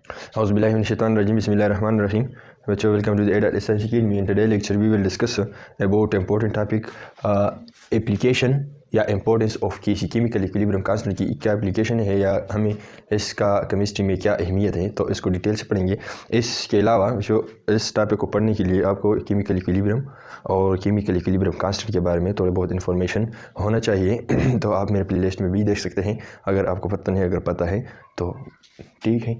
Auzubillahiminash-shaytanir-rajim. Bismillahir-rahmanir-rahim. Welcome to the ADAT Essential Academy. In today's lecture, we will discuss about important topic application या importance of KC chemical equilibrium constant की क्या application है या हमें इसका chemistry में क्या अहमियत है, तो इसको डिटेल से पढ़ेंगे। इसके अलावा जो इस टॉपिक को पढ़ने के लिए आपको केमिकल इक्विलिब्रियम और केमिकल इक्विलिब्रियम कांस्टेंट के बारे में थोड़ी बहुत इन्फॉर्मेशन होना चाहिए। तो आप मेरे प्लेलिस्ट में भी देख सकते हैं, अगर आपको पता नहीं, अगर पता है तो ठीक है,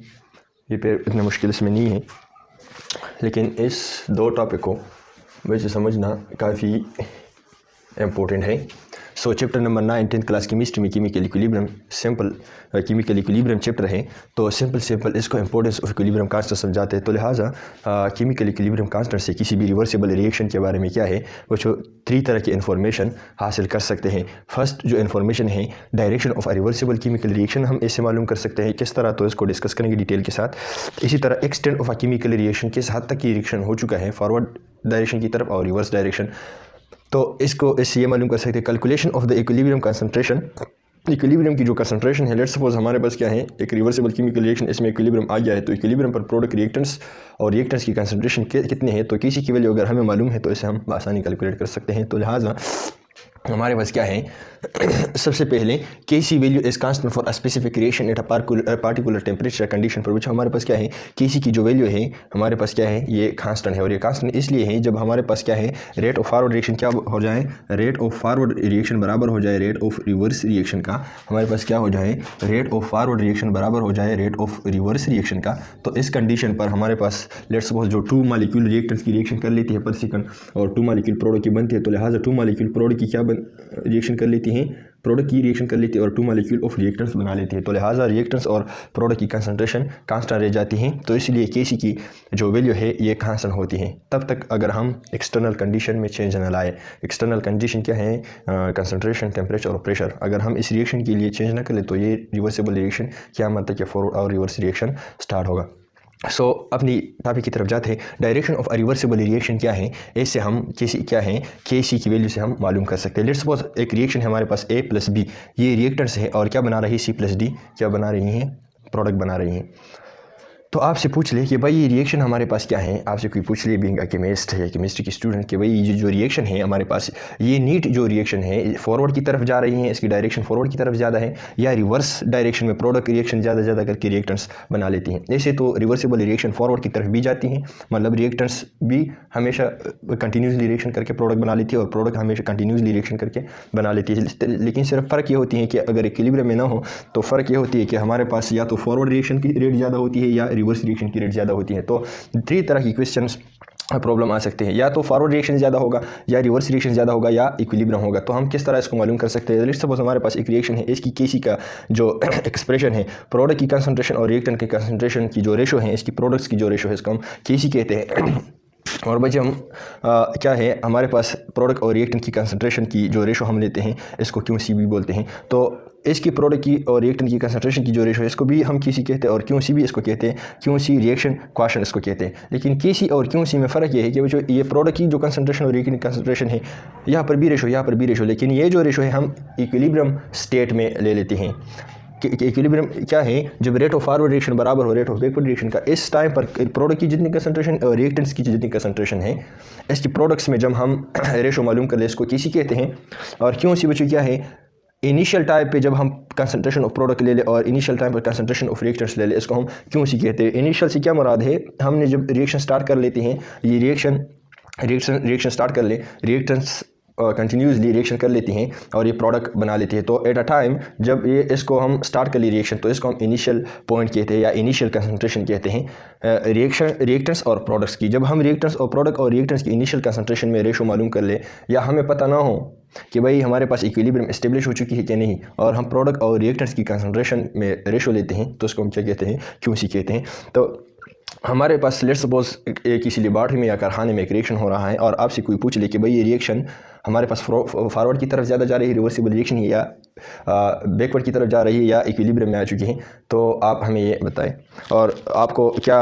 ये पे इतना मुश्किल इसमें नहीं है, लेकिन इस दो टॉपिक को वैसे समझना काफ़ी इम्पोर्टेंट है। So chapter number 9 10th class chemistry में chemical equilibrium simple chemical equilibrium chapter है, तो सिंपल इसको इंपॉर्टेंस ऑफ इक्विलिब्रियम कांस्टेंट समझाते हैं। तो लिहाजा केमिकल इक्विलिब्रियम कांस्टेंट से किसी भी रिवर्सिबल रिएक्शन के बारे में क्या है वो जो 3 तरह की इन्फॉर्मेशन हासिल कर सकते हैं। फर्स्ट जो इन्फॉर्मेशन है direction of a reversible chemical reaction, हम इससे मालूम कर सकते हैं किस तरह, तो इसको डिस्कस करेंगे डिटेल के साथ। इसी तरह extent of a chemical reaction, किस हद तक की रिएक्शन हो चुका है फॉरवर्ड डायरेक्शन की तरफ और रिवर्स डायरेक्शन, तो इसको इससे ये मालूम कर सकते हैं। Calculation of the equilibrium concentration, equilibrium की जो कंसंट्रेशन है, लेट्स सपोज हमारे पास क्या है एक रिवर्सिबल केमिकल रिएक्शन, इसमें इक्विलिब्रियम आ गया है, तो इक्विलिब्रियम पर प्रोडक्ट रिएक्टेंट्स और रिएक्टेंट्स की कंसंट्रेशन कितने हैं, तो किसी की वैल्यू अगर हमें मालूम है तो इसे हम आसानी कैलकुलेट कर सकते हैं। तो लिहाजा हमारे पास क्या है सबसे पहले KC value is constant for a specific reaction at a particular temperature condition for which, हमारे पास क्या है केसी की जो वैल्यू है हमारे पास क्या है ये कांस्टेंट है, और ये कांस्टेंट इसलिए है जब हमारे पास क्या है रेट ऑफ फॉरवर्ड रिएक्शन क्या हो जाए, रेट ऑफ फॉरवर्ड रिएक्शन बराबर हो जाए रेट ऑफ रिवर्स रिएक्शन का, हमारे पास क्या हो जाए रेट ऑफ फॉरवर्ड रिएक्शन बराबर हो जाए रेट ऑफ रिवर्स रिएक्शन का। तो इस कंडीशन पर हमारे पास लेट्स सपोज जो 2 मॉलिक्यूल रिएक्टेंट्स की रिएक्शन कर लेती है पर सेकंड और 2 मॉलिक्यूल प्रोडक्ट की बनती है, तो लिहाजा 2 मॉलिक्यूल प्रोडक्ट की क्या रिएक्शन कर लेती हैं, प्रोडक्ट की रिएक्शन कर लेती है और 2 मॉलिक्यूल ऑफ रिएक्टेंट्स बना लेती है, तो लिहाजा रिएक्टेंट्स और प्रोडक्ट की कंसंट्रेशन कांस्टेंट रह जाती हैं। तो इसलिए केसी की जो वैल्यू है ये कांस्टेंट होती है तब तक अगर हम एक्सटर्नल कंडीशन में चेंज न लाए। एक्सटर्नल कंडीशन क्या है, कंसंट्रेशन, टेम्परेचर और प्रेशर, अगर हम इस रिएक्शन के लिए चेंज न करें तो ये रिवर्सिबल रिएक्शन क्या मतलब कि फॉरवर्ड और रिवर्स रिएक्शन स्टार्ट होगा। सो अपनी टॉपिक की तरफ जाते हैं। Direction of a reversible reaction क्या है, इससे हम केसी क्या है केसी की वैल्यू से हम मालूम कर सकते हैं। लेट्स सपोज एक रिएक्शन है हमारे पास A + B, ये रिएक्टेंट्स है और क्या बना रही है C + D, क्या बना रही हैं प्रोडक्ट बना रही हैं। तो आपसे पूछ ले कि भाई ये रिएक्शन हमारे पास क्या है, आपसे कोई पूछ ले बीइंग अ केमिस्ट है, केमिस्ट्री की स्टूडेंट कि भाई ये जो रिएक्शन है हमारे पास, ये नीट जो रिएक्शन है फॉरवर्ड की तरफ जा रही है, इसकी डायरेक्शन फॉरवर्ड की तरफ ज़्यादा है या रिवर्स डायरेक्शन में प्रोडक्ट रिएक्शन ज़्यादा करके रिएक्टेंट्स बना लेती हैं। ऐसे तो रिवर्सिबल रिएक्शन फॉरवर्ड की तरफ भी जाती हैं, मतलब रिएक्टेंट्स भी हमेशा कंटिन्यूसली रिएक्शन करके प्रोडक्ट बना लेती है और प्रोडक्ट हमेशा कंटिन्यूसली रिएक्शन करके बना लेती है। लेकिन सिर्फ फ़र्क ये होती है कि अगर इक्विलिब्रियम में ना हो तो फ़र्क ये होती है कि हमारे पास या तो फॉरवर्ड रिएक्शन की रेट ज़्यादा होती है या रिवर्स रिएक्शन की रेट ज़्यादा होती है। तो 3 तरह की क्वेश्चंस प्रॉब्लम आ सकते हैं, या तो फॉरवर्ड रिएक्शन ज़्यादा होगा या रिवर्स रिएक्शन ज़्यादा होगा या इक्विलिब्रियम होगा। तो हम किस तरह इसको मालूम कर सकते हैं। लेट्स सपोज हमारे पास एक रिएक्शन है, इसकी केसी का जो एक्सप्रेशन है प्रोडक्ट की कंसंट्रेशन और रिएक्टेंट की कंसंट्रेशन की जो रेशो है, इसकी प्रोडक्ट्स की जो रेशो है इसको हम केसी कहते हैं। और बच्चे हम क्या है हमारे पास प्रोडक्ट और रिएक्टेंट की कंसंट्रेशन की जो रेशो हम लेते हैं इसको QC भी बोलते हैं। तो इसकी प्रोडक्ट की और रिएक्टेंट की कंसंट्रेशन की जो रेशो है इसको भी हम QC कहते हैं और QC भी इसको कहते हैं, QC रिएक्शन क्वेश्चन इसको कहते हैं। लेकिन KC और QC में फ़र्क ये है कि जो ये प्रोडक्ट की जो कंसंट्रेशन और रिएक्टेंट की कंसंट्रेशन है यहाँ पर भी रेशो, यहाँ पर भी रेशो, लेकिन ये जो रेशो है हम इक्विलिब्रियम स्टेट में ले लेते हैं। इक्विलिब्रियम क्या है, जब रेट ऑफ फॉरवर्ड रिएक्शन बराबर हो रेट ऑफ बैकवर्ड रिएक्शन का, इस टाइम पर प्रोडक्ट की जितनी कंसंट्रेशन और रिएक्टेंट्स की जितनी कंसंट्रेशन है इसकी प्रोडक्ट्स में जब हम रेशो मालूम कर ले इसको KC कहते हैं। और QC बच्चों क्या है, इनिशियल टाइम पे जब हम कंसंट्रेशन ऑफ प्रोडक्ट ले ले और इनिशियल टाइम पर कंसंट्रेशन ऑफ रिएक्टेंट्स ले ले, इसको हम QC कहते हैं। इनिशियल से क्या मुराद है, हमने जब रिएक्शन स्टार्ट कर लेते हैं, ये रिएक्शन स्टार्ट कर ले, रिएक्टेंट्स कंटिन्यूसली रिएक्शन कर लेती हैं और ये प्रोडक्ट बना लेती है। तो एट अ टाइम जब ये इसको हम स्टार्ट कर ली रिएक्शन तो इसको हम इनिशियल पॉइंट कहते हैं या इनिशियल कंसंट्रेशन कहते हैं रिएक्टेंट्स और प्रोडक्ट्स की। जब हम रिएक्टेंट्स और प्रोडक्ट और रिएक्टेंट्स की इनिशियल कंसंट्रेशन में रेशो मालूम कर ले या हमें पता ना हो कि भाई हमारे पास इक्विलिब्रियम एस्टेब्लिश हो चुकी है कि नहीं, और हम प्रोडक्ट और रिएक्टेंट्स की कंसंट्रेशन में रेशो लेते हैं तो इसको हम क्या कहते हैं QC कहते हैं। तो हमारे पास लेट्स सपोज किसी लेबॉरेटरी में या कारखाने में एक रिएक्शन हो रहा है और आपसे कोई पूछ ले कि भाई ये रिएक्शन हमारे पास फॉरवर्ड की तरफ ज़्यादा जा रही है, रिवर्सिबल रिएक्शन है, या बैकवर्ड की तरफ जा रही है या इक्विलिब्रियम में आ चुकी हैं, तो आप हमें ये बताएं। और आपको क्या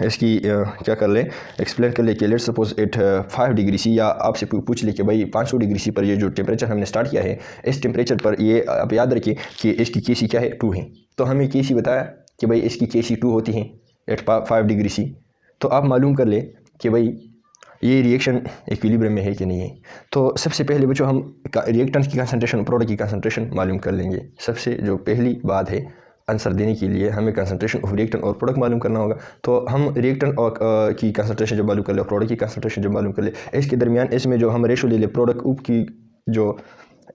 इसकी क्या कर लें एक्सप्लेन कर ले कि let's suppose at 5 degree C, या आपसे पूछ ले कि भाई 500 डिग्री C पर ये जो टेम्परेचर हमने स्टार्ट किया है इस टेम्परेचर पर ये आप याद रखिए कि इसकी KC क्या है 2 है। तो हमें KC बताया कि भाई इसकी KC2 होती है एट 5 डिग्री C, तो आप मालूम कर ले कि भाई ये रिएक्शन इक्विलिब्रियम में है कि नहीं है। तो सबसे पहले बच्चों हम रिएक्टेंट की कंसंट्रेशन, प्रोडक्ट की कंसंट्रेशन मालूम कर लेंगे। सबसे जो पहली बात है आंसर देने के लिए हमें कंसंट्रेशन ऑफ रिएक्टेंट और प्रोडक्ट मालूम करना होगा। तो हम रिएक्टेंट और की कंसंट्रेशन जब मालूम कर ले, प्रोडक्ट की कंसंट्रेशन जब मालूम कर ले, इसके दरमियान इसमें जो हम रेशो ले ले प्रोडक्ट उप की जो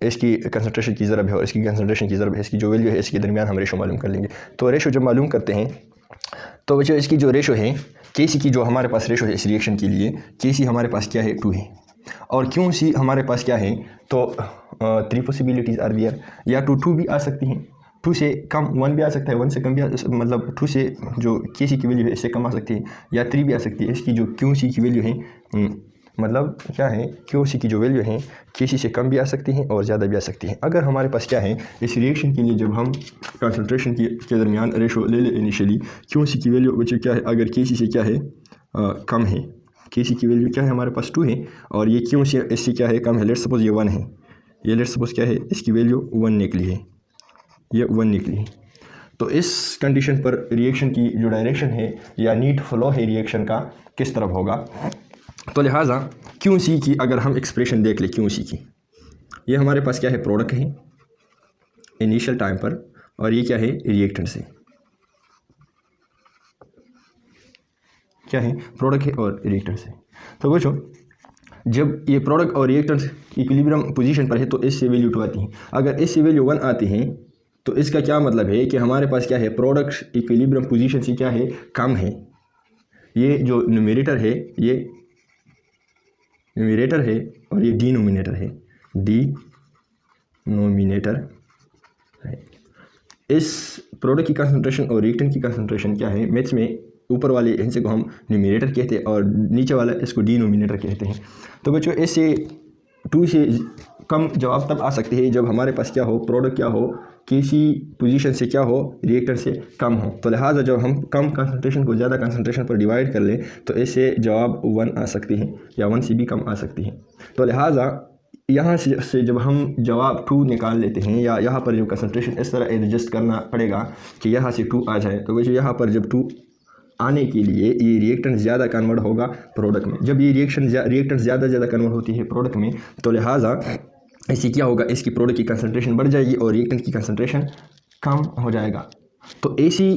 इसकी कंसंट्रेशन की ज़रब है और इसकी कंसंट्रेशन की ज़रब है, इसकी जो वैल्यू है इसके दरमियान हम रेशो मालूम कर लेंगे। तो रेशो जब मालूम करते हैं तो बच्चों इसकी जो रेशो है KC की जो हमारे पास रेशो है इस रिएक्शन के लिए, KC हमारे पास क्या है 2 है और QC हमारे पास क्या है, तो 3 पॉसिबिलिटीज़ आर देयर, या 2 भी आ सकती हैं, 2 से कम 1 भी आ सकता है, 1 से कम भी मतलब 2 से जो KC की वैल्यू है इससे कम आ सकती है, या 3 भी आ सकती है। इसकी जो QC की वैल्यू है मतलब क्या है, QC की जो वैल्यू है KC से कम भी आ सकती हैं और ज़्यादा भी आ सकती हैं। अगर हमारे पास क्या है इस रिएक्शन के लिए जब हम कंसंट्रेशन के दरमियान रेशो ले ले इनिशियली, QC की वैल्यू बच्चे क्या है, अगर KC से क्या है कम है, KC की वैल्यू क्या है हमारे पास 2 है और ये QC इससे क्या है कम है, लेट्स सपोज ये 1 है, ये लेट्स सपोज क्या है इसकी वैल्यू 1 निकली है, ये 1 निकली है। तो इस कंडीशन पर रिएक्शन की जो डायरेक्शन है या नीट फ्लो है रिएक्शन का किस तरफ होगा। तो लिहाजा QC की अगर हम एक्सप्रेशन देख ले, QC की ये हमारे पास क्या है प्रोडक्ट है इनिशियल टाइम पर और ये क्या है रिएक्टेंट से, क्या है प्रोडक्ट है और रिएक्टेंट से। तो बच्चों जब ये प्रोडक्ट और रिएक्टेंट इक्विलिब्रियम पोजीशन पर है तो इससे वैल्यू 2 आती है। अगर इससे वैल्यू 1 आती है तो इसका क्या मतलब है कि हमारे पास क्या है प्रोडक्ट इक्विलिब्रियम पोजीशन से क्या है कम है। ये जो न्यूमरेटर है ये न्यूमरेटर है और ये डिनोमिनेटर है, डिनोमिनेटर है। इस प्रोडक्ट की कंसंट्रेशन और रिएक्टेंट की कंसंट्रेशन क्या है, मैथ्स में ऊपर वाले हिस्से को हम न्यूमरेटर कहते हैं और नीचे वाला इसको डिनोमिनेटर कहते हैं। तो बच्चों इससे 2 से कम जवाब तब आ सकते हैं जब हमारे पास क्या हो प्रोडक्ट क्या हो KC पोजीशन से क्या हो रिएक्टेंट से कम हो। तो लिहाजा जब हम कम कंसंट्रेशन को ज़्यादा कंसंट्रेशन पर डिवाइड कर लें तो इससे जवाब 1 आ सकती है या 1 से भी कम आ सकती है। तो लिहाजा यहाँ से जब हम जवाब 2 निकाल लेते हैं या यहाँ पर जो कंसंट्रेशन इस तरह एडजस्ट करना पड़ेगा कि यहाँ से 2 आ जाए, तो वैसे यहाँ पर जब 2 आने के लिए ये रिएक्टेंट ज़्यादा कन्वर्ट होगा प्रोडक्ट में। जब ये रिएक्टेंट ज़्यादा कन्वर्ट होती है प्रोडक्ट में तो लिहाजा इससे क्या होगा, इसकी प्रोडक्ट की कंसंट्रेशन बढ़ जाएगी और रिएक्टेंट की कंसंट्रेशन कम हो जाएगा। तो ऐसी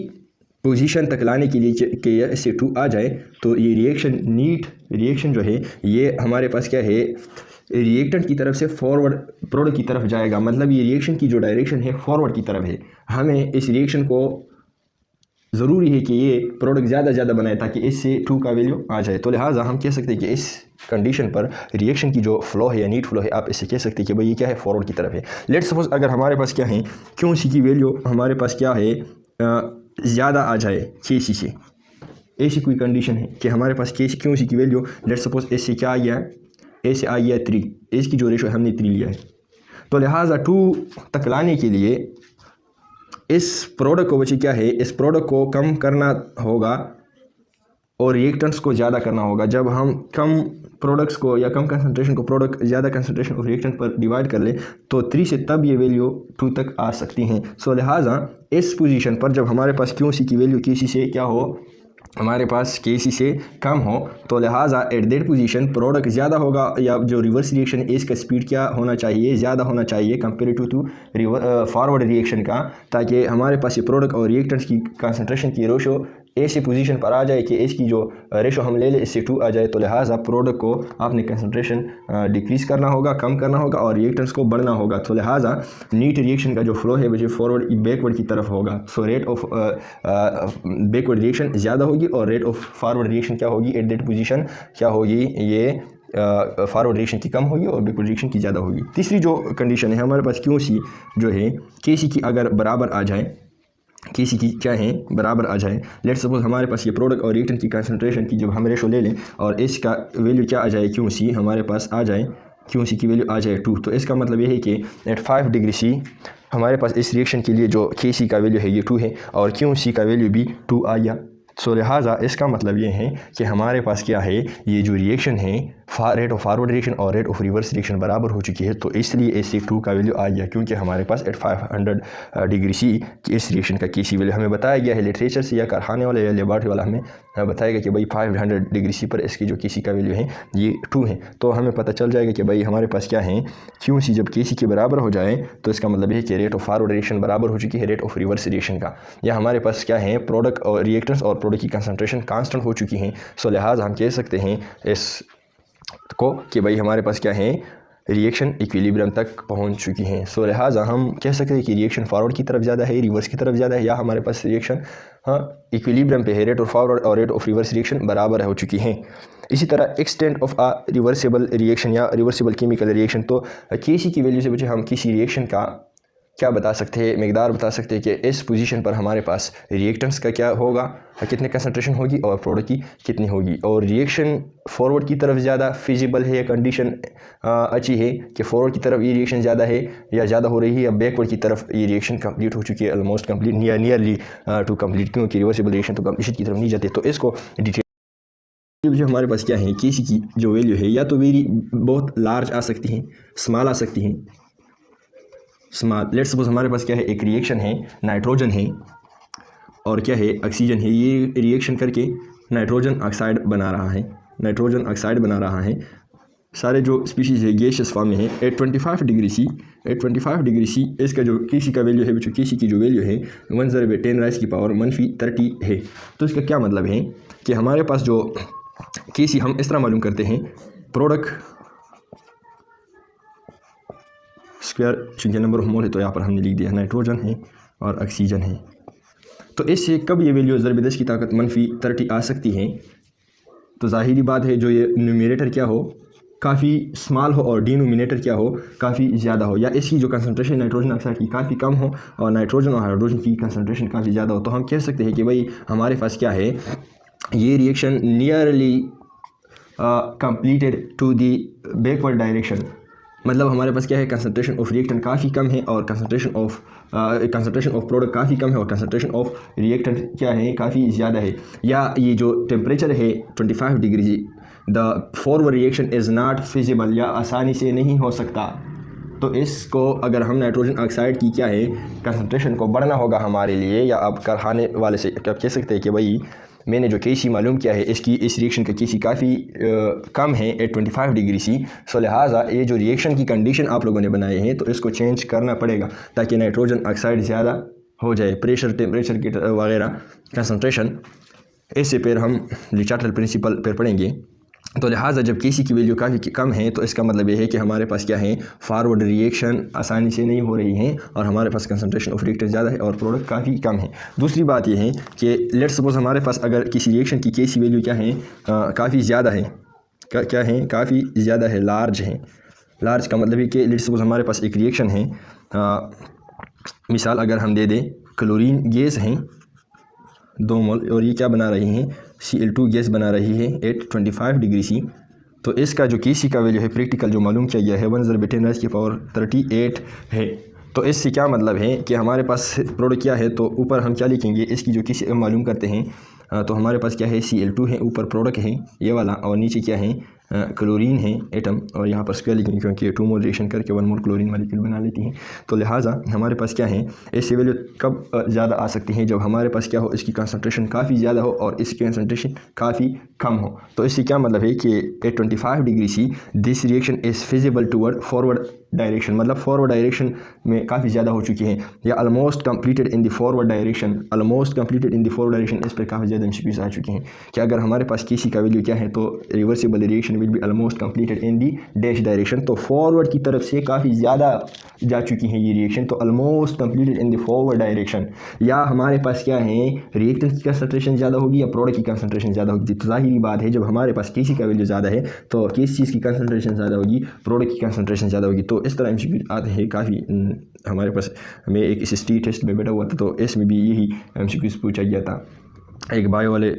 पोजीशन तक लाने के लिए कि इससे 2 आ जाए तो ये नीट रिएक्शन जो है ये हमारे पास क्या है रिएक्टेंट की तरफ से फॉरवर्ड प्रोडक्ट की तरफ जाएगा। मतलब ये रिएक्शन की जो डायरेक्शन है फॉरवर्ड की तरफ है। हमें इस रिएक्शन को ज़रूरी है कि ये प्रोडक्ट ज़्यादा बनाए ताकि इससे 2 का वैल्यू आ जाए। तो लिहाजा हम कह सकते हैं कि इस कंडीशन पर रिएक्शन की जो फ्लो है या नीट फ्लो है आप इससे कह सकते हैं कि भाई ये क्या है फॉरवर्ड की तरफ है। लेट्स सपोज अगर हमारे पास क्या है QC की वैल्यू हमारे पास क्या है ज़्यादा आ जाए KC से, ऐसी कोई कंडीशन है कि हमारे पास QC की वैल्यू लेट्स सपोज इससे क्या आ गया, ए से आ गया 3, इसकी जो रेशो हमने 3 लिया है। तो लिहाजा 2 तक लाने के लिए इस प्रोडक्ट को बच्चे क्या है इस प्रोडक्ट को कम करना होगा और रिएक्टेंट्स को ज़्यादा करना होगा। जब हम कम प्रोडक्ट्स को या कम कंसंट्रेशन को प्रोडक्ट ज़्यादा कंसंट्रेशन और रिएक्टेंट पर डिवाइड कर ले तो 3 से तब ये वैल्यू 2 तक आ सकती हैं। सो लिहाजा इस पोजीशन पर जब हमारे पास QC की वैल्यू KC से क्या हो हमारे पास KC से कम हो तो लिहाजा एट दैट पोजीशन प्रोडक्ट ज़्यादा होगा या जो रिवर्स रिएक्शन है इसका स्पीड क्या होना चाहिए ज़्यादा होना चाहिए कंपेरेटिव टू फॉरवर्ड रिएक्शन का, ताकि हमारे पास ये प्रोडक्ट और रिएक्टेंट्स की कंसंट्रेशन की रेशो ऐसी पोजीशन पर आ जाए कि इसकी जो रेशो हम ले लें इससे 2 आ जाए। तो लिहाजा प्रोडक्ट को आपने कंसंट्रेशन डिक्रीज़ करना होगा, कम करना होगा और रिएक्टेंट्स को बढ़ना होगा। तो लिहाजा नीट रिएक्शन का जो फ्लो है वो फॉरवर्ड बैकवर्ड की तरफ होगा। So rate of backward reaction ज़्यादा होगी और रेट ऑफ फॉरवर्ड रिएक्शन क्या होगी एट दैट पोजीशन क्या होगी, ये फॉरवर्ड रिएक्शन की कम होगी और बैकवर्ड रिएक्शन की ज़्यादा होगी। तीसरी जो कंडीशन है हमारे पास QC जो है KC की अगर बराबर आ जाए, KC की क्या है बराबर आ जाए, लेट्स सपोज हमारे पास ये प्रोडक्ट और रिएक्टेंट की कंसंट्रेशन की जब हम रेशो ले लें और इसका वैल्यू क्या आ जाए QC हमारे पास आ जाए QC की वैल्यू आ जाए 2, तो इसका मतलब ये है कि एट 5 डिग्री C हमारे पास इस रिएक्शन के लिए जो KC का वैल्यू है ये 2 है और QC का वैल्यू भी 2 आ गया। सो लिहाजा इसका मतलब ये है कि हमारे पास क्या है ये जो रिएक्शन है रेट ऑफ फॉरवर्ड रिएक्शन और रेट ऑफ रिवर्स रिएक्शन बराबर हो चुकी है, तो इसलिए AC2 का वैल्यू आ गया, क्योंकि हमारे पास एट 500 डिग्री सी की इस रिएक्शन का KC वैल्यू हमें बताया गया है लिटरेचर से या कारखाने वाला या लेबॉरेटरी वाला हमें बताएगा कि भाई 500 डिग्री सी पर इसकी जो KC का वैल्यू है ये 2 है। तो हमें पता चल जाएगा कि भाई हमारे पास क्या है, QC जब KC के बराबर हो जाए तो इसका मतलब है कि रेट ऑफ फॉरवर्ड रिएक्शन बराबर हो चुकी है रेट ऑफ रिवर्स रिएक्शन का, या हमारे पास क्या है, प्रोडक्ट और रिएक्टेंट्स और प्रोडक्ट की कंसंट्रेशन कांस्टेंट हो चुकी हैं। सो लिहाजा हम कह सकते हैं इस को कि भाई हमारे पास क्या है, रिएक्शन इक्विलिब्रियम तक पहुंच चुकी हैं। सो लिहाजा हम कह सकते हैं कि रिएक्शन फॉरवर्ड की तरफ ज़्यादा है, रिवर्स की तरफ ज़्यादा है, या हमारे पास रिएक्शन इक्विलिब्रियम पे है, रेट ऑफ फॉरवर्ड और रेट ऑफ रिवर्स रिएक्शन बराबर हो चुकी हैं। इसी तरह extent of a reversible reaction या रिवर्सिबल केमिकल रिएक्शन, तो KC की वैल्यू से बच्चे हम किसी रिएक्शन का क्या बता सकते हैं, मकदार बता सकते हैं कि इस पोजीशन पर हमारे पास रिएक्टेंट्स का क्या होगा, कितने कंसंट्रेशन होगी और प्रोडक्ट की कितनी होगी, और रिएक्शन फॉरवर्ड की तरफ ज़्यादा फिजिबल है या कंडीशन अच्छी है कि फॉरवर्ड की तरफ ये रिएक्शन ज़्यादा है या ज़्यादा हो रही है, या बैकवर्ड की तरफ ये रिएक्शन कंप्लीट हो चुकी है, almost complete nearly to complete, क्योंकि रिवर्सिबल रिएक्शन तो कंप्लीशन की तरफ नहीं जाते। तो इसको डिटेल जो हमारे पास क्या है, KC की जो वैल्यू है या तो वेरी बहुत लार्ज आ सकती हैं, स्मॉल आ सकती हैं। स्मॉल, लेट्स सपोज हमारे पास क्या है, एक रिएक्शन है, नाइट्रोजन है और क्या है, ऑक्सीजन है, ये रिएक्शन करके नाइट्रोजन ऑक्साइड बना रहा है, नाइट्रोजन ऑक्साइड बना रहा है। सारे जो स्पीशीज़ है गैसियस फॉर्म में है। At 25 degree C, at 25 degree C इसका जो KC का वैल्यू है, जो KC की जो वैल्यू है 1/10⁻³ है। तो इसका क्या मतलब है कि हमारे पास जो KC हम इस तरह मालूम करते हैं, प्रोडक्ट स्क्वायर, चूँकि नंबर ऑफ मोल है तो यहाँ पर हमने लिख दिया नाइट्रोजन है और ऑक्सीजन है। तो इससे कब ये वैल्यू ज़रब-10 की ताकत -30 आ सकती है, तो ज़ाहिरी बात है जो ये न्यूमरेटर क्या हो काफ़ी स्मॉल हो और डिनोमिनेटर क्या हो काफ़ी ज़्यादा हो, या इसकी जो कंसंट्रेशन नाइट्रोजन ऑक्साइड की काफ़ी कम हो और नाइट्रोजन और हाइड्रोजन की कंसंट्रेशन काफ़ी ज़्यादा हो। तो हम कह सकते हैं कि भाई हमारे पास क्या है, ये reaction nearly completed to the backward direction, मतलब हमारे पास क्या है, कंसंट्रेशन ऑफ रिएक्टेंट काफ़ी कम है और कंसंट्रेशन ऑफ प्रोडक्ट काफ़ी कम है और कंसंट्रेशन ऑफ रिएक्टेंट क्या है, काफ़ी ज़्यादा है। या ये जो टेम्परेचर है 25 degree, the forward reaction is not feasible, या आसानी से नहीं हो सकता। तो इसको अगर हम नाइट्रोजन ऑक्साइड की क्या है कंसंट्रेशन को बढ़ना होगा हमारे लिए, या आप कारखाने वाले से क्या कह सकते हैं कि भाई मैंने जो KC मालूम किया है इसकी इस रिएक्शन का KC काफ़ी कम है एट 25 डिग्री सी। सो लिहाजा ये जो रिएक्शन की कंडीशन आप लोगों ने बनाए हैं तो इसको चेंज करना पड़ेगा ताकि नाइट्रोजन ऑक्साइड ज़्यादा हो जाए, प्रेशर टेम्परेचर की वगैरह कंसंट्रेशन। इससे फिर हम लिचार्टल प्रिंसिपल पर पढ़ेंगे। तो लिहाजा जब KC की वैल्यू काफ़ी कम है तो इसका मतलब ये है कि हमारे पास क्या है, फॉरवर्ड रिएक्शन आसानी से नहीं हो रही है और हमारे पास कंसंट्रेशन ऑफ रिएक्टेंट ज़्यादा है और प्रोडक्ट काफ़ी कम है। दूसरी बात ये है कि लेट्स सपोज हमारे पास अगर किसी रिएक्शन की KC वैल्यू क्या है, काफ़ी ज़्यादा है, क्या है, काफ़ी ज़्यादा है, लार्ज है। लार्ज का मतलब है कि लेट्स सपोज हमारे पास एक रिएक्शन है, मिसाल अगर हम दे दें क्लोरीन गैस हैं 2 मोल और ये क्या बना रही हैं, Cl2 गैस बना रही है एट 25 डिग्री सी। तो इसका जो KC का वैल्यू है प्रैक्टिकल जो मालूम किया गया है 1/10⁻38 है। तो इससे क्या मतलब है कि हमारे पास प्रोडक्ट क्या है, तो ऊपर हम क्या लिखेंगे, इसकी जो KC मालूम करते हैं तो हमारे पास क्या है, Cl2 है, ऊपर प्रोडक्ट है ये वाला, और नीचे क्या है, क्लोरीन है एटम, और यहाँ पर स्क्वायर लिखेंगे क्योंकि 2 मोल रिएक्शन करके 1 मोल क्लोरीन मालिक्यूल बना लेती हैं। तो लिहाजा हमारे पास क्या है, इससे वैल्यू कब ज़्यादा आ सकती है, जब हमारे पास क्या हो, इसकी कंसंट्रेशन काफ़ी ज़्यादा हो और इसकी कंसंट्रेशन काफ़ी कम हो। तो इससे क्या मतलब है कि at 25 degree C this reaction is feasible toward forward direction, मतलब फॉरवर्ड डायरेक्शन में काफ़ी ज़्यादा हो चुकी है, या almost completed in the forward direction, almost completed in the forward direction. इस पर काफ़ी ज़्यादा MCQs आ चुके हैं कि अगर हमारे पास KC का वैल्यू क्या है, तो reversible reaction will be almost completed in the dash direction. तो फॉरवर्ड की तरफ से काफ़ी ज़्यादा जा चुकी है ये रिएक्शन, तो almost completed in the forward direction. या हमारे पास क्या है, रिएक्टेंट की कंसंट्रेशन ज़्यादा होगी या प्रोडक्ट की कंसंट्रेशन ज़्यादा होगी। तो जाहिर बात है जब हमारे पास KC का वैल्यू ज़्यादा है तो किस चीज़ की कंसंट्रेशन ज़्यादा होगी, प्रोडक्ट की कंसंट्रेशन ज़्यादा होगी। तो इस तरह MCQ आते हैं काफ़ी। हमारे पास मैं एक SST टेस्ट में बैठा हुआ था तो इसमें भी यही MCQs पूछा गया था। एक बायो वाले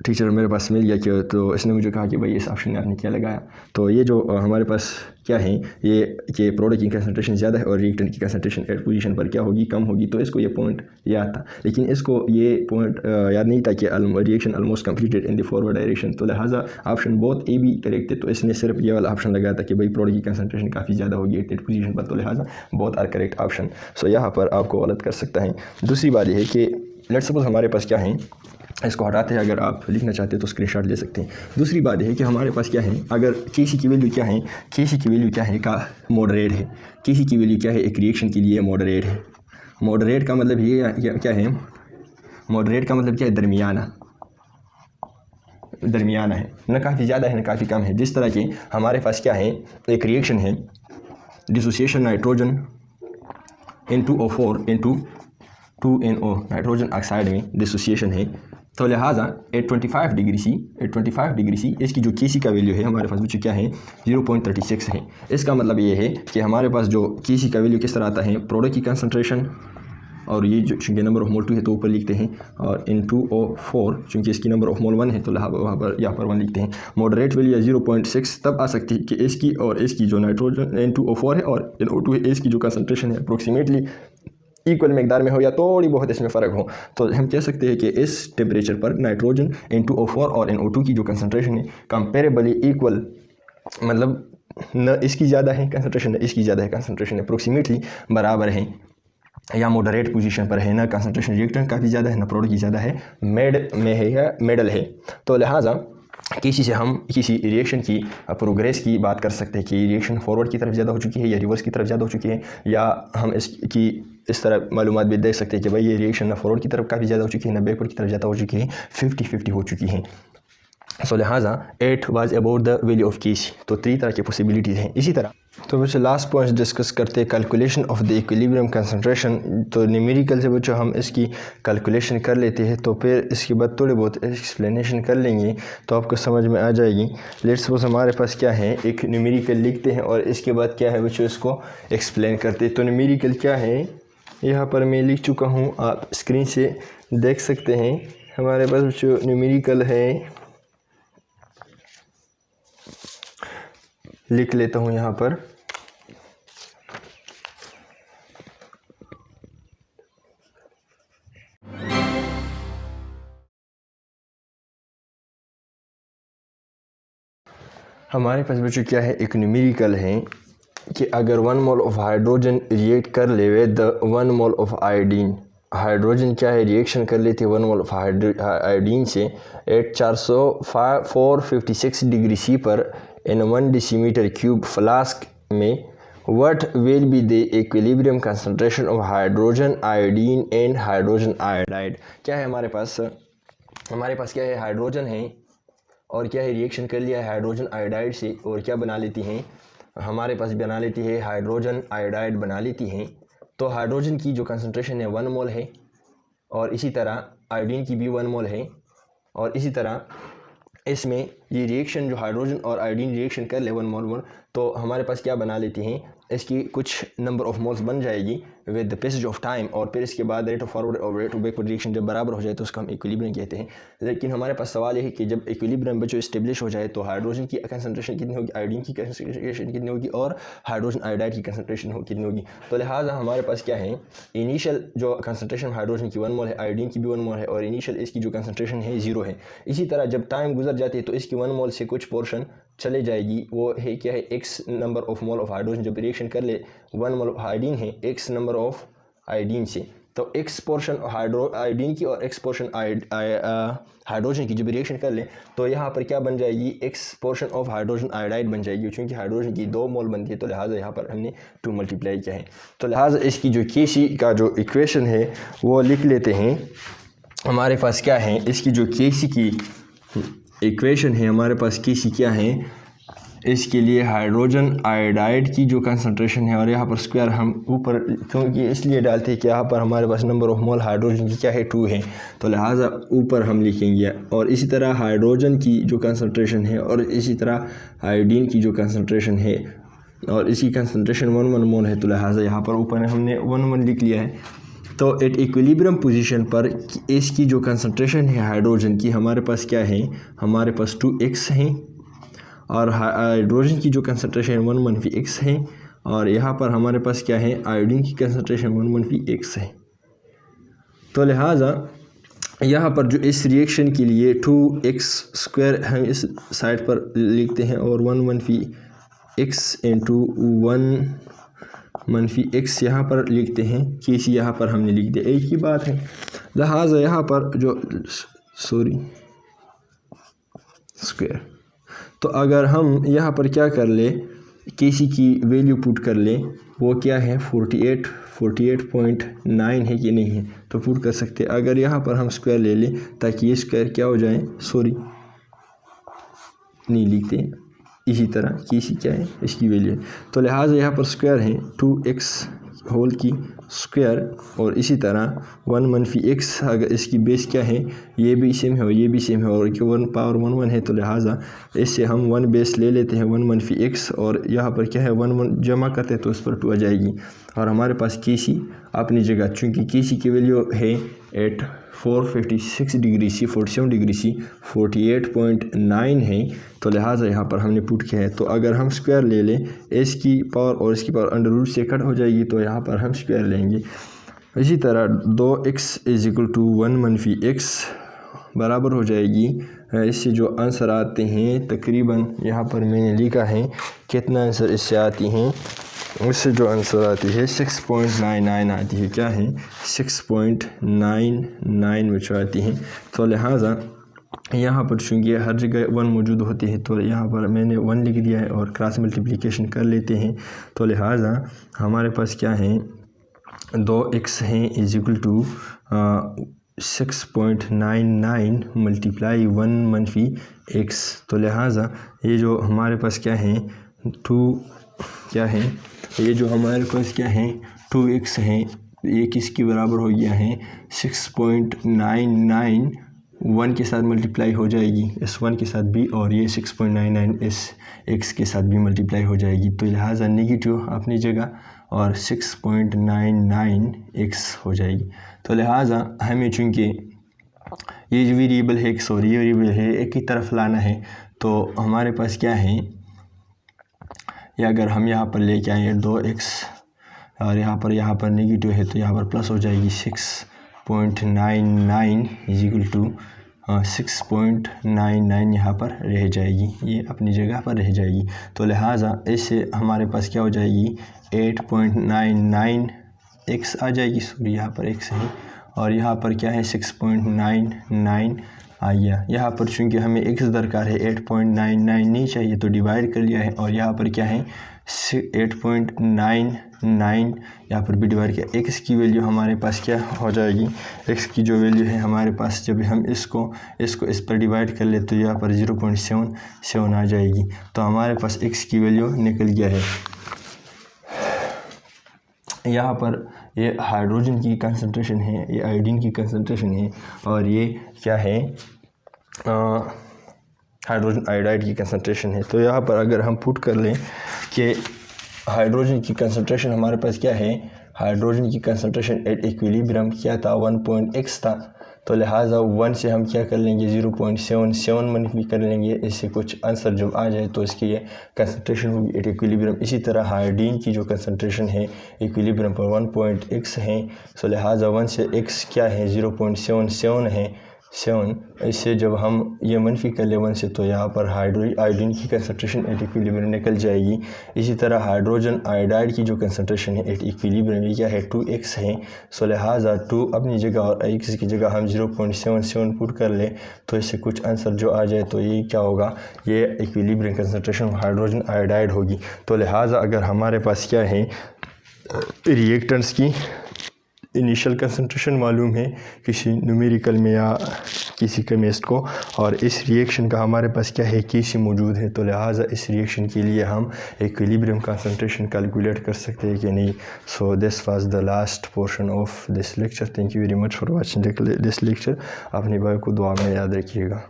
टीचर मेरे पास मिल गया कि तो इसने मुझे कहा कि भाई इस ऑप्शन में आपने क्या लगाया। तो ये जो हमारे पास क्या है ये कि प्रोडक्ट की कंसंट्रेशन ज़्यादा है और रिएक्टेंट की कंसंट्रेशन एट पोजीशन पर क्या होगी, कम होगी। तो इसको ये पॉइंट याद था, लेकिन इसको ये पॉइंट याद नहीं था कि reaction almost completed in the forward direction. तो लिहाजा ऑप्शन बहुत ए भी करेक्ट है। तो इसने सिर्फ ये वाला ऑप्शन लगाया था कि भाई प्रोडक्ट की कंसंट्रेशन काफ़ी ज़्यादा होगी एट पोजीशन पर। तो लिहाजा बहुत आर करेक्ट ऑप्शन। सो यहाँ पर आपको गलत कर सकता है। दूसरी बात यह है कि लेट्स सपोज हमारे पास क्या है, इसको हटाते हैं, अगर आप लिखना चाहते हैं तो स्क्रीनशॉट ले सकते हैं। दूसरी बात है कि हमारे पास क्या है, अगर केसी की वैल्यू क्या है, केसी की वैल्यू क्या है का मॉडरेट है। केसी की वैल्यू क्या है, एक रिएक्शन के लिए मॉडरेट है। मॉडरेट का मतलब ये क्या है, मॉडरेट का मतलब क्या है, दरमियाना है, न काफ़ी ज़्यादा है न काफ़ी कम है। जिस तरह के हमारे पास क्या है, एक रिएक्शन है dissociation nitrogen N2O4 into 2NO nitrogen oxide में डिसोसिएशन है। तो लिहाजा 825 डिग्री सी इसकी जो केसी का वैल्यू है हमारे पास बच्चों क्या है, 0.36 है। इसका मतलब ये है कि हमारे पास जो केसी का वैल्यू किस तरह आता है, प्रोडक्ट की कंसंट्रेशन और ये जो चूँकि नंबर ऑफ मोल 2 है तो ऊपर लिखते हैं, और N2O4 चूँकि इसकी नंबर ऑफ मोल 1 है तो वहाँ पर यहाँ पर 1 लिखते हैं। मॉडरेट वैल्यू या 0.6 तब आ सकती है कि इसकी और इसकी जो नाइट्रोजन N2O4 है और NO2 है, इसकी जो कंसंट्रेशन है अप्रोक्सीमेटली इक्वल मकदार में हो या थोड़ी बहुत इसमें फ़र्क हो। तो हम कह सकते हैं कि इस टेम्परेचर पर नाइट्रोजन N2O4 और NO2 की जो कंसंट्रेशन है कंपेरेबली इक्वल, मतलब न इसकी ज़्यादा है कंसंट्रेशन, न इसकी ज़्यादा है कंसंट्रेशन, अप्रोक्सीमेटली बराबर है या मॉडरेट पोजीशन पर है। ना कंसंट्रेशन रिएक्टेंट काफ़ी ज़्यादा है, ना प्रोडक्ट की ज़्यादा है, मेड में है या मेडल है। तो लिहाजा किसी से हम किसी रिएक्शन की प्रोग्रेस की बात कर सकते हैं कि रिएक्शन फॉरवर्ड की तरफ ज़्यादा हो चुकी है या रिवर्स की तरफ ज़्यादा हो चुकी है, या हम इसकी इस तरह मालूमात भी दे सकते हैं कि भाई ये रिएक्शन ना फॉरवर्ड की तरफ काफ़ी ज़्यादा हो चुकी है, ना बैकवर्ड की तरफ ज़्यादा हो चुकी है, 50-50 हो चुकी है। सो लिहाजा 8 was about the value of KC. तो 3 तरह की पॉसिबिलिटीज़ हैं। इसी तरह तो बच्चों लास्ट पॉइंट डिस्कस करते हैं calculation of the equilibrium concentration. तो न्यूमेरिकल से बच्चों हम इसकी कैलकुलेशन कर लेते हैं, तो फिर इसके बाद थोड़ी बहुत एक्सप्लेनेशन कर लेंगे तो आपको समझ में आ जाएगी। लेट्स सपोज हमारे पास क्या है, एक न्यूमेरिकल लिखते हैं और इसके बाद क्या है बच्चों इसको एक्सप्लेन करते हैं। तो न्यूमेरिकल क्या है यहाँ पर मैं लिख चुका हूँ, आप स्क्रीन से देख सकते हैं। हमारे पास बच्चों न्यूमेरिकल है, लिख लेता हूँ यहाँ पर। हमारे पास बच्चों क्या है, एक न्यूमेरिकल है कि अगर 1 मोल ऑफ हाइड्रोजन रिएक्ट कर ले with 1 mole of iodine, hydrogen क्या है रिएक्शन कर लेती है 1 मोल ऑफ आयोडीन से एट 456 डिग्री सी पर इन 1 डेसीमीटर क्यूब फ्लास्क में, what will be the equilibrium concentration of hydrogen iodine and hydrogen iodide. क्या है हमारे पास क्या है, हाइड्रोजन है और क्या है रिएक्शन कर लिया है हाइड्रोजन आयोडाइड से, और क्या बना लेती हैं हमारे पास बना लेती है हाइड्रोजन आयोडाइड बना लेती हैं। तो हाइड्रोजन की जो कंसंट्रेशन है 1 मोल है, और इसी तरह आयोडीन की भी 1 मोल है, और इसी तरह इसमें ये रिएक्शन जो हाइड्रोजन और आयोडीन रिएक्शन कर ले 1 मोल, तो हमारे पास क्या बना लेती हैं, इसकी कुछ नंबर ऑफ मोल्स बन जाएगी with the passage of time, और फिर इसके बाद रेट ऑफ फॉरवर्ड और रेट ऑफ बैकवर्ड रिएक्शन जब बराबर हो जाए तो उसका हम इक्विलिब्रियम कहते हैं। लेकिन हमारे पास सवाल ये है कि जब इक्विलिब्रियम बच्चों इस्टेब्लिश हो जाए तो हाइड्रोजन की कंसंट्रेशन कितनी होगी, आयोडीन की कंसंट्रेशन कितनी होगी, और हाइड्रोजन आयोडाइड की कंसंट्रेशन कितनी होगी। तो लिहाजा हमारे पास क्या है, इनिशियल जो कंसंट्रेशन हाइड्रोजन की 1 मोल है, आयोडीन की भी 1 मोल है, और इनिशियल इसकी जो कंसंट्रेशन है 0 है। इसी तरह जब टाइम गुजर जाती है तो इसकी 1 मोल से कुछ पोर्शन चले जाएगी, वो है क्या है, x number of mole of hydrogen जब रिएक्शन कर ले 1 मोल ऑफ आयोडीन है x नंबर ऑफ आयोडीन से, तो x पोर्शन आयोडीन की और x पोर्शन हाइड्रोजन की जब रिएक्शन कर ले तो यहाँ पर क्या बन जाएगी, x portion of hydrogen iodide बन जाएगी। क्योंकि हाइड्रोजन की 2 मोल बनती है तो लिहाजा यहाँ पर हमने 2 मल्टीप्लाई किया है। तो लिहाजा इसकी जो केसी का जो इक्वेशन है वो लिख लेते हैं। हमारे पास क्या है, इसकी जो केसी की इक्वेशन है, हमारे पास केसी क्या है, इसके लिए हाइड्रोजन आयोडाइड की जो कंसंट्रेशन है, और यहाँ पर स्क्वायर हम ऊपर क्योंकि इसलिए डालते हैं कि यहाँ पर हमारे पास नंबर ऑफ मोल हाइड्रोजन की क्या है 2 है, तो लिहाजा ऊपर हम लिखेंगे। और इसी तरह हाइड्रोजन की जो कंसंट्रेशन है, और इसी तरह आयोडीन की जो कंसंट्रेशन है, और इसकी कंसंट्रेशन 1 मोल है, तो लिहाजा यहाँ पर ऊपर हमने 1 लिख लिया है। तो एट इक्विलिब्रियम पोजीशन पर इसकी जो कंसंट्रेशन है हाइड्रोजन की, हमारे पास क्या है, हमारे पास 2x है, और हाइड्रोजन की जो कंसंट्रेशन 1-x है, और यहाँ पर हमारे पास क्या है, आयोडीन की कंसंट्रेशन 1-x है। तो लिहाजा यहाँ पर जो इस रिएक्शन के लिए 2x² हम इस साइड पर लिखते हैं और 1-x इंटू 1-x यहाँ पर लिखते हैं, Kc यहाँ पर हमने लिख दिया, एक ही बात है। लिहाजा यहाँ पर जो स्क्वायर, तो अगर हम यहाँ पर क्या कर ले, Kc की वैल्यू पुट कर ले, वो क्या है 48.9 है कि नहीं है, तो पुट कर सकते हैं। अगर यहाँ पर हम स्क्वायर ले लें ताकि ये स्क्वायर क्या हो जाए, नहीं लिखते, इसी तरह Kc क्या है, इसकी वैल्यू है। तो लिहाजा यहाँ पर स्क्वायर है 2x होल की स्क्वायर, और इसी तरह 1-x, अगर इसकी बेस क्या है, ये भी सेम है और ये भी सेम है, और 1 पावर 1 है, तो लिहाजा इससे हम 1 बेस ले लेते हैं 1-x, और यहाँ पर क्या है 1 जमा करते हैं तो उस पर 2 आ जाएगी, और हमारे पास Kc अपनी जगह, चूँकि Kc की वैल्यू है at 456 degree C, 47 degree C 48.9 है, तो लिहाजा यहाँ पर हमने पुट किया है। तो अगर हम स्क्वायर ले लें, एस की पावर और इसकी पावर अंडर रूट से कट हो जाएगी, तो यहाँ पर हम स्क्वायर लेंगे। इसी तरह 2x = 1-x बराबर हो जाएगी, इससे जो आंसर आते हैं तकरीबन यहाँ पर मैंने लिखा है कितना आंसर इससे आती हैं, इससे जो आंसर आती है 6.99 आती है, क्या है 6.99 में आती है। तो लिहाजा यहाँ पर चूँकि हर जगह 1 मौजूद होती है, तो यहाँ पर मैंने 1 लिख दिया है और क्रॉस मल्टीप्लिकेशन कर लेते हैं। तो लिहाजा हमारे पास क्या है 2x है = 6.99 मल्टीप्लाई 1-x, तो लिहाजा ये जो हमारे पास क्या है 2x है, ये किसकी बराबर हो गया है 6.99, 1 के साथ मल्टीप्लाई हो जाएगी, इस 1 के साथ भी, और ये 6.99 इस x के साथ भी मल्टीप्लाई हो जाएगी, तो लिहाजा नेगेटिव अपनी जगह और 6.99x हो जाएगी। तो लिहाजा हमें चूँकि ये जो वेरिएबल है, ये वेरिएबल है, एक ही तरफ लाना है, तो हमारे पास क्या है, या अगर हम यहाँ पर लेके आए 2x और यहाँ पर नेगेटिव है, तो यहाँ पर प्लस हो जाएगी 6.99 = 6.99 यहाँ पर रह जाएगी, ये अपनी जगह पर रह जाएगी। तो लिहाजा इससे हमारे पास क्या हो जाएगी 8.99x आ जाएगी, यहाँ पर x है और यहाँ पर क्या है 6.99 आ गया। यहाँ पर चूँकि हमें x दरकार है 8.99 नहीं चाहिए, तो डिवाइड कर लिया है, और यहाँ पर क्या है 8.99 यहाँ पर भी डिवाइड किया। x की वैल्यू हमारे पास क्या हो जाएगी, x की जो वैल्यू है हमारे पास, जब हम इसको इस पर डिवाइड कर ले तो यहाँ पर 0.77 आ जाएगी। तो हमारे पास x की वैल्यू निकल गया है। यहाँ पर ये हाइड्रोजन की कंसंट्रेशन है, ये आयोडीन की कंसंट्रेशन है, और ये क्या है हाइड्रोजन आयोडाइड की कंसंट्रेशन है। तो यहाँ पर अगर हम पुट कर लें कि हाइड्रोजन की कंसंट्रेशन हमारे पास क्या है, हाइड्रोजन की कंसंट्रेशन एट इक्विलिब्रियम क्या था 1.x था, तो लिहाजा 1 से हम क्या कर लेंगे 0.77 मनफी कर लेंगे, इससे कुछ आंसर जब आ जाए तो इसकी ये कंसंट्रेशन होगी एट इक्विलिब्रियम। इसी तरह आयोडीन की जो कंसंट्रेशन है इक्विलिब्रियम पर 1.x है, तो लिहाजा 1 से x क्या है 0.77 है 7, इससे जब हम ये मनफी कर ले 1 से, तो यहाँ पर आयोडीन की कंसंट्रेशन एट इक्विलिब्रियम निकल जाएगी। इसी तरह हाइड्रोजन आयोडाइड की जो कंसंट्रेशन है एट इक्विलिब्रियम ये क्या है 2x है, सो लिहाजा 2 अपनी जगह और x की जगह हम 0.77 पुट कर ले, तो इससे कुछ आंसर जो आ जाए तो ये क्या होगा, ये इक्विलिब्रियम कंसंट्रेशन हाइड्रोजन आयोडाइड होगी। तो लिहाजा अगर हमारे पास क्या है रिएक्टेंट्स की इनिशियल कंसंट्रेशन मालूम है किसी न्यूमेरिकल में या किसी केमिस्ट को, और इस रिएक्शन का हमारे पास क्या है Kc मौजूद है, तो लिहाजा इस रिएक्शन के लिए हम इक्विलिब्रियम कंसंट्रेशन कैलकुलेट कर सकते हैं कि नहीं। So this was the last portion of this lecture. Thank you very much for watching this lecture. अपने भाई को दुआ में याद रखिएगा।